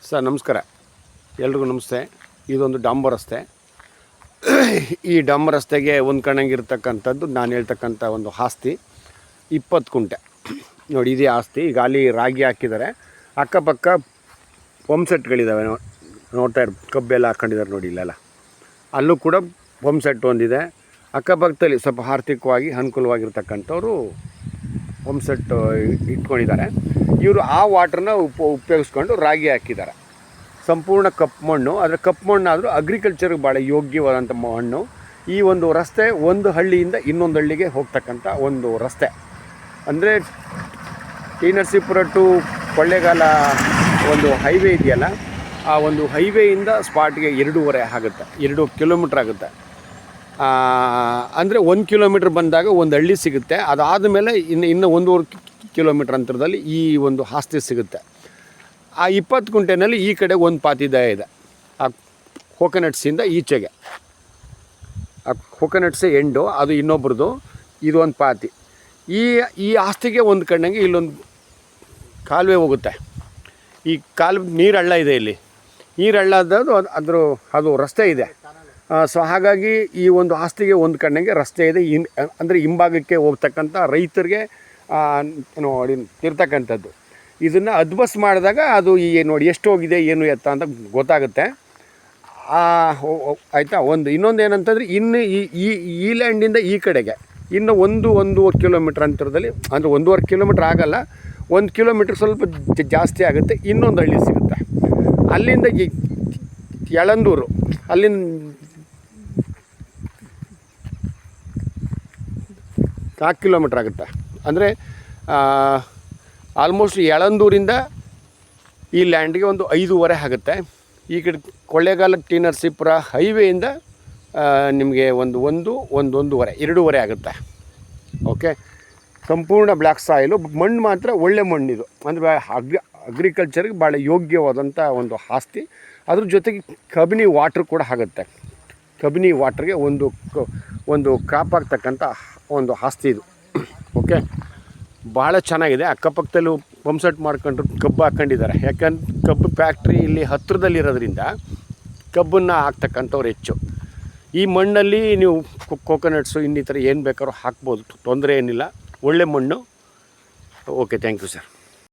Sir ನಮಸ್ಕಾರ, ಎಲ್ರಿಗೂ ನಮಸ್ತೆ. ಇದೊಂದು ಡಾಂಬರ್ ರಸ್ತೆ. ಈ ಡಾಂಬರ್ ರಸ್ತೆಗೆ ಹೊಂದ್ಕೊಂಡಂಗಿರ್ತಕ್ಕಂಥದ್ದು ನಾನು ಹೇಳ್ತಕ್ಕಂಥ ಒಂದು ಆಸ್ತಿ 20 ಕುಂಟೆ ನೋಡಿ. ಇದೇ ಆಸ್ತಿ. ಈಗ ಅಲ್ಲಿ ರಾಗಿ ಹಾಕಿದ್ದಾರೆ, ಅಕ್ಕಪಕ್ಕ ಪಂಪ್ ಸೆಟ್ಗಳಿದ್ದಾವೆ, ನೋಡ್ತಾ ಇರ್ ಕಬ್ಬೆಲ್ಲ ಹಾಕ್ಕೊಂಡಿದ್ದಾರೆ ನೋಡಿ. ಇಲ್ಲೆಲ್ಲ ಅಲ್ಲೂ ಕೂಡ ಪಂಪ್ ಸೆಟ್ ಒಂದಿದೆ. ಅಕ್ಕಪಕ್ಕದಲ್ಲಿ ಸ್ವಲ್ಪ ಆರ್ಥಿಕವಾಗಿ ಅನುಕೂಲವಾಗಿರ್ತಕ್ಕಂಥವ್ರು ಪಂಪ್ ಸೆಟ್ ಇಟ್ಕೊಂಡಿದ್ದಾರೆ. ಇವರು ಆ ವಾಟ್ರನ್ನ ಉಪಯೋಗಿಸ್ಕೊಂಡು ರಾಗಿ ಹಾಕಿದ್ದಾರೆ. ಸಂಪೂರ್ಣ ಕಪ್ಪು ಮಣ್ಣು. ಆದರೆ ಕಪ್ಪು ಮಣ್ಣಾದರೂ ಅಗ್ರಿಕಲ್ಚರ್ಗೆ ಭಾಳ ಯೋಗ್ಯವಾದಂಥ ಮಣ್ಣು. ಈ ಒಂದು ರಸ್ತೆ ಒಂದು ಹಳ್ಳಿಯಿಂದ ಇನ್ನೊಂದು ಹಳ್ಳಿಗೆ ಹೋಗ್ತಕ್ಕಂಥ ಒಂದು ರಸ್ತೆ. ಅಂದರೆ ಟಿ ನರಸೀಪುರ ಟು ಕೊಳ್ಳೇಗಾಲ ಒಂದು ಹೈವೇ ಇದೆಯಲ್ಲ, ಆ ಒಂದು ಹೈವೇಯಿಂದ ಸ್ಪಾಟ್ಗೆ 2.5 ಆಗುತ್ತೆ, 2 ಕಿಲೋಮೀಟ್ರ್ ಆಗುತ್ತೆ. ಅಂದರೆ 1 ಕಿಲೋಮೀಟ್ರ್ ಬಂದಾಗ ಒಂದು ಹಳ್ಳಿ ಸಿಗುತ್ತೆ. ಅದಾದ ಮೇಲೆ ಇನ್ನು 1.5 ಕಿಲೋಮೀಟ್ರ್ ಅಂತರದಲ್ಲಿ ಈ ಒಂದು ಆಸ್ತಿ ಸಿಗುತ್ತೆ. ಆ 20 ಕುಂಟೆನಲ್ಲಿ ಈ ಕಡೆ ಒಂದು ಪಾತಿದಾಯ ಇದೆ. ಆ ಕೋಕೋನಟ್ಸಿಂದ ಈಚೆಗೆ, ಆ ಕೋಕೋನಟ್ಸೇ ಎಂಡು, ಅದು ಇನ್ನೊಬ್ರದ್ದು, ಇದು ಒಂದು ಪಾತಿ. ಈ ಆಸ್ತಿಗೆ ಒಂದು ಕಣ್ಣಂಗೆ ಇಲ್ಲೊಂದು ಕಾಲುವೆ ಹೋಗುತ್ತೆ. ಈ ನೀರು ಹಳ್ಳ ಇದೆ. ಇಲ್ಲಿ ನೀರು ಹಳ್ಳ ಅದು ರಸ್ತೆ ಇದೆ. ಸೊ ಹಾಗಾಗಿ ಈ ಒಂದು ಆಸ್ತಿಗೆ ಒಂದು ಕಣ್ಣಂಗೆ ರಸ್ತೆ ಇದೆ. ಅಂದರೆ ಹಿಂಭಾಗಕ್ಕೆ ಹೋಗ್ತಕ್ಕಂಥ ರೈತರಿಗೆ ನೋಡಿ ಇರ್ತಕ್ಕಂಥದ್ದು. ಇದನ್ನು ಅದ್ಬಸ್ ಮಾಡಿದಾಗ ಅದು ನೋಡಿ ಎಷ್ಟು ಹೋಗಿದೆ ಏನು ಎತ್ತ ಅಂತ ಗೊತ್ತಾಗುತ್ತೆ. ಆಯಿತಾ. ಇನ್ನೊಂದು ಏನಂತಂದರೆ ಇನ್ನು ಈ ಲ್ಯಾಂಡಿಂದ ಈ ಕಡೆಗೆ ಇನ್ನು 1.5 ಕಿಲೋಮೀಟ್ರ್ ಅಂತರದಲ್ಲಿ, ಅಂದರೆ 1.5 ಕಿಲೋಮೀಟ್ರ್ ಆಗೋಲ್ಲ, 1 ಕಿಲೋಮೀಟ್ರ್ ಸ್ವಲ್ಪ ಜಾಸ್ತಿ ಆಗುತ್ತೆ, ಇನ್ನೊಂದು ಹಳ್ಳಿ ಸಿಗುತ್ತೆ. ಅಲ್ಲಿಂದ ಯಳಂದೂರು, ಅಲ್ಲಿಂದ 4 ಕಿಲೋಮೀಟ್ರ್ ಆಗುತ್ತೆ. ಅಂದರೆ ಆಲ್ಮೋಸ್ಟ್ ಯಳಂದೂರಿಂದ ಈ ಲ್ಯಾಂಡ್ಗೆ ಒಂದು 5.5 ಆಗುತ್ತೆ. ಈ ಕಡೆ ಕೊಳ್ಳೇಗಾಲ ಟಿ ನರಸೀಪುರ ಹೈವೇಯಿಂದ ನಿಮಗೆ 1.5 ಆಗುತ್ತೆ. ಓಕೆ. ಸಂಪೂರ್ಣ ಬ್ಲ್ಯಾಕ್ ಸಾಯಿಲು. ಮಣ್ಣು ಮಾತ್ರ ಒಳ್ಳೆ ಮಣ್ಣಿದು. ಅಂದರೆ ಅಗ್ರಿಕಲ್ಚರ್ಗೆ ಭಾಳ ಯೋಗ್ಯವಾದಂಥ ಒಂದು ಆಸ್ತಿ. ಅದ್ರ ಜೊತೆಗೆ ಕಬಿನಿ ವಾಟ್ರ್ ಕೂಡ ಆಗುತ್ತೆ. ಕಬಿನಿ ವಾಟ್ರಿಗೆ ಒಂದು ಕ್ರಾಪ್ ಆಗ್ತಕ್ಕಂಥ ಒಂದು ಆಸ್ತಿ ಇದು. ಓಕೆ. ಭಾಳ ಚೆನ್ನಾಗಿದೆ. ಅಕ್ಕಪಕ್ಕದಲ್ಲೂ ಪಂಪ್ ಸೆಟ್ ಮಾಡ್ಕೊಂಡ್ರು ಕಬ್ಬು ಹಾಕ್ಕೊಂಡಿದ್ದಾರೆ. ಯಾಕಂದ್ರೆ ಕಬ್ಬು ಫ್ಯಾಕ್ಟ್ರಿ ಇಲ್ಲಿ ಹತ್ತಿರದಲ್ಲಿರೋದ್ರಿಂದ ಕಬ್ಬನ್ನು ಹಾಕ್ತಕ್ಕಂಥವ್ರು ಹೆಚ್ಚು. ಈ ಮಣ್ಣಲ್ಲಿ ನೀವು ಕೋಕೋನಟ್ಸು ಇನ್ನಿತರ ಏನು ಬೇಕಾದ್ರೂ ಹಾಕ್ಬೋದು, ತೊಂದರೆ ಏನಿಲ್ಲ. ಒಳ್ಳೆ ಮಣ್ಣು. Okay, thank you sir.